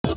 Good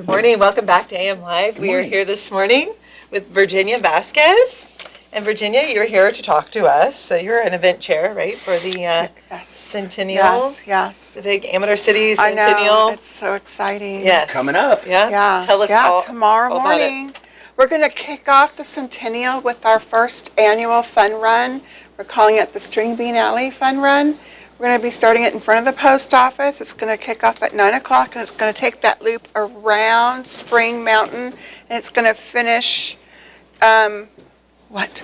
morning. Welcome back to AMLive. We are here this morning with Virginia Vasquez. And Virginia, you're here to talk to us. So you're an event chair, right, for the Yes. Centennial? Yes. The big Amador City I Centennial. know. It's so exciting. Yes. Coming up. Yeah. Yeah. Tell us all tomorrow all about it. morning. We're going to kick off the Centennial with our first annual fun run. We're calling it the String Bean Alley Fun Run. We're going to be starting it in front of the post office. It's going to kick off at 9 o'clock, and it's going to take that loop around Spring Mountain, and it's going to finish, what?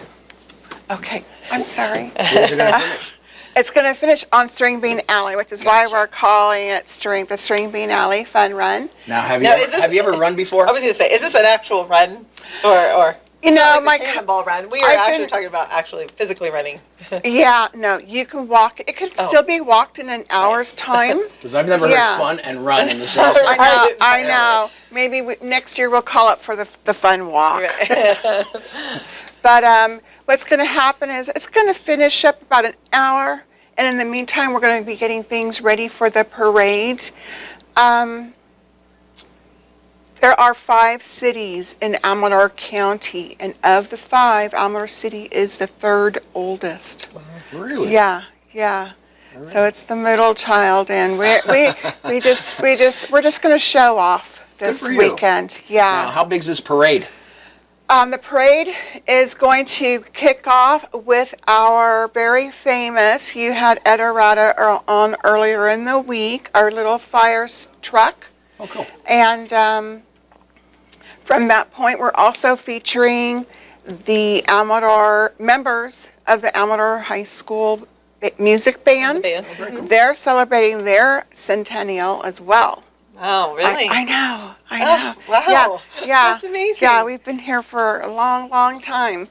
Okay, I'm sorry. Where's it going to finish? It's going to finish on String Bean Alley, which is why we're calling it the String Bean Alley Fun Run. Now, have Now, you ever run before? I was going to say, is this an actual run or You know, like a cannonball run? We are actually talking about actually physically running. Yeah, no, you can walk. It could still be walked in an hour's time. Because I've never heard fun and run in the same sentence. I know. Maybe next year we'll call it for the fun walk. Right. But what's going to happen is it's going to finish up about an hour, and in the meantime, we're going to be getting things ready for the parade. There are 5 cities in Amador County, and of the 5, Amador City is the 3rd oldest. Wow. Really? Yeah. Right. So it's the middle child, and we're just going to show off this weekend. Yeah. Now, how big is this parade? The parade is going to kick off with our very famous, you had Ed Arata on earlier in the week, our little fire truck. Oh, cool. And from that point, we're also featuring the members of the Amador High School music band. Cool. They're celebrating their centennial as well. Oh, really? I know. Oh, wow. Yeah. That's amazing. Yeah, we've been here for a long, long time.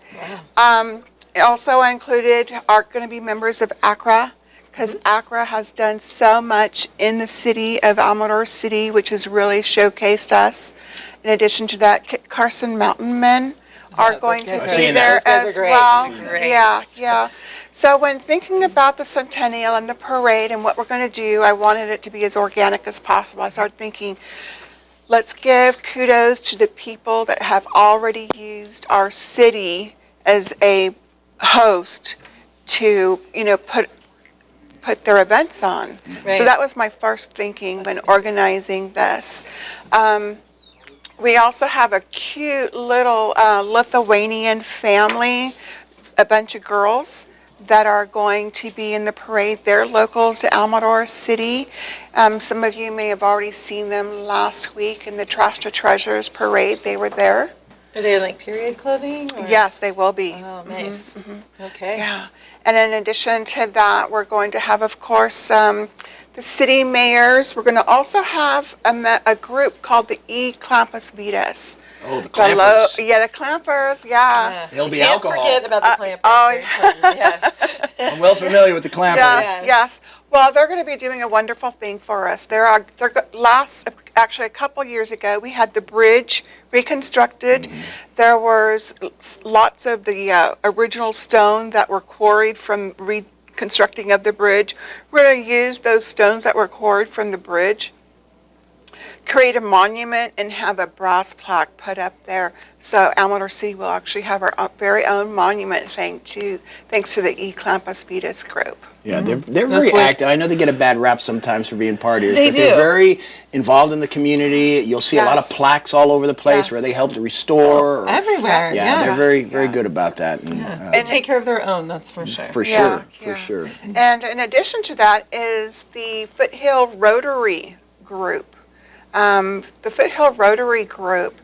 Wow. Also included are going to be members of ACRA, because ACRA has done so much in the city of Amador City, which has really showcased us. In addition to that, Kit Carson Mountain Men are going to be there as well. Great. Yeah. So when thinking about the Centennial and the parade and what we're going to do, I wanted it to be as organic as possible. I started thinking, let's give kudos to the people that have already used our city as a host to, put their events on. Right. So that was my first thinking when organizing this. We also have a cute little Lithuanian family, a bunch of girls that are going to be in the parade. They're locals to Amador City. Some of you may have already seen them last week in the Trash to Treasures parade. They were there. Are they in like period clothing? Or? Yes, they will be. Oh, nice. Okay. Yeah. And in addition to that, we're going to have, of course, the city mayors. We're going to also have a group called the Clampus Vitas. Oh, the clampers. The clampers, yeah. There'll be Can't alcohol. forget about the clampers. Yeah. I'm well familiar with the clampers. Yes. Well, they're going to be doing a wonderful thing for us. Actually, a couple years ago, we had the bridge reconstructed. Mm-hmm. There was lots of the original stone that were quarried from reconstructing of the bridge. We're going to use those stones that were quarried from the bridge, create a monument, and have a brass plaque put up there. So Amador City will actually have our very own monument thanks to the Clampus Vitas group. Yeah, they're very active. I know they get a bad rap sometimes for being partiers, but they're very involved in the community. You'll see a lot of plaques all over the place where they help to restore. Everywhere. Yeah, they're very good about that. And, and take care of their own, that's for sure. For sure. And in addition to that is the Foothill Rotary group. The Foothill Rotary group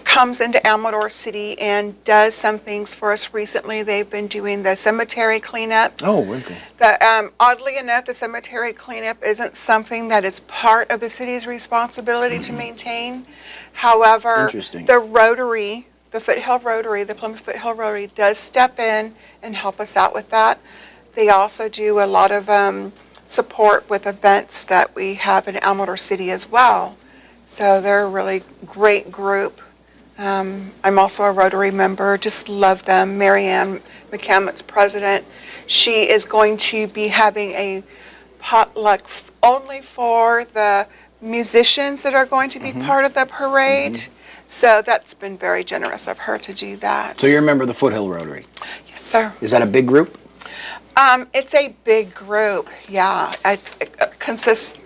comes into Amador City and does some things for us recently. They've been doing the cemetery cleanup. Oh, very cool. Oddly enough, the cemetery cleanup isn't something that is part of the city's responsibility to maintain. However, the Rotary, the Foothill Rotary, the Plymouth Foothill Rotary does step in and help us out with that. They also do a lot of support with events that we have in Amador City as well. So they're a really great group I'm also a Rotary member, just love them. Marianne McCammond's president. She is going to be having a potluck only for the musicians that are going to be part of the parade. So that's been very generous of her to do that. So you're a member of the Foothill Rotary? Yes, sir. Is that a big group? It's a big group, yeah. It consists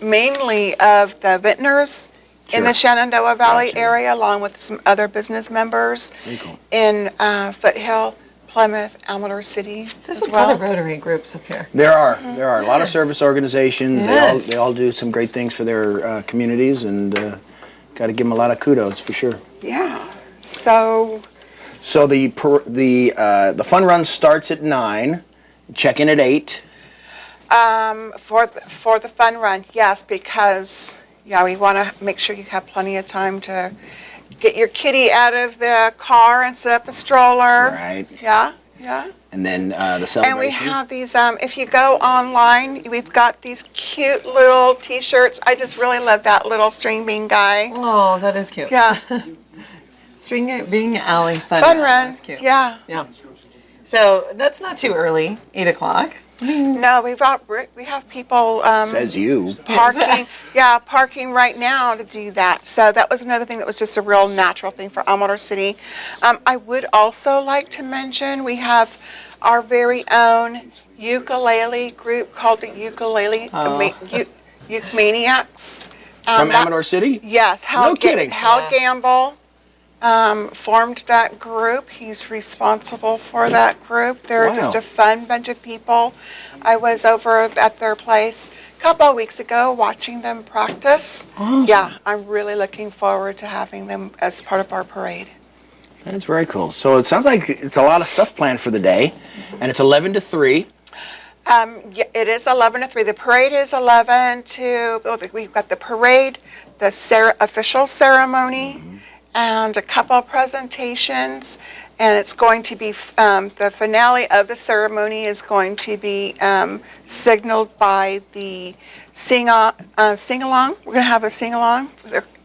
mainly of the vintners in the Shenandoah Valley area, along with some other business members in Foothill, Plymouth, Amador City There's as some well. other Rotary groups up here. There are a lot of service organizations. Yes. They all do some great things for their communities, and got to give them a lot of kudos for sure. Yeah. So the fun run starts at 9. Check in at 8. for the fun run, yes, because we want to make sure you have plenty of time to get your kitty out of the car and set up the stroller. Right. Yeah. And then the celebration. And we have these, if you go online, we've got these cute little T-shirts. I just really love that little string bean guy. Oh, that is cute. Yeah. String being alley fun Fun run. run. That's cute. Yeah. Yeah. So that's not too early. 8 o'clock. No, we have people Says you. parking right now to do that. So that was another thing that was just a real natural thing for Amador City. I would also like to mention we have our very own ukulele group called the Ukumaniacs. From Amador City? Yes. No kidding. Hal Gamble formed that group. He's responsible for that group. They're just a fun bunch of people. I was over at their place a couple of weeks ago watching them practice. Awesome. Yeah, I'm really looking forward to having them as part of our parade. That's very cool. So it sounds like it's a lot of stuff planned for the day, and it's 11 to 3. It is 11 to 3. The parade is 11 to, we've got the parade, the official ceremony, and a couple of presentations, and it's going to be, the finale of the ceremony is going to be signaled by the sing-along. We're going to have a sing-along.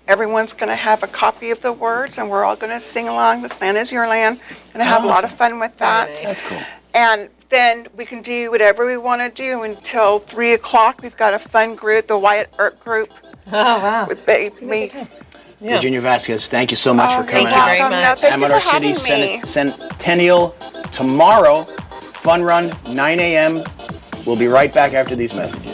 Everyone's going to have a copy of the words, and we're all going to sing along, "This Land Is Your Land," and have a lot of fun with that. Nice. That's cool. And then we can do whatever we want to do until 3 o'clock. We've got a fun group, the Wyatt Earp group. Oh, wow. Yeah. Virginia Vasquez, thank you so much for coming thank you out. very much. Thank you Amador for having City me. Centennial tomorrow. Fun run, 9 a.m. We'll be right back after these messages.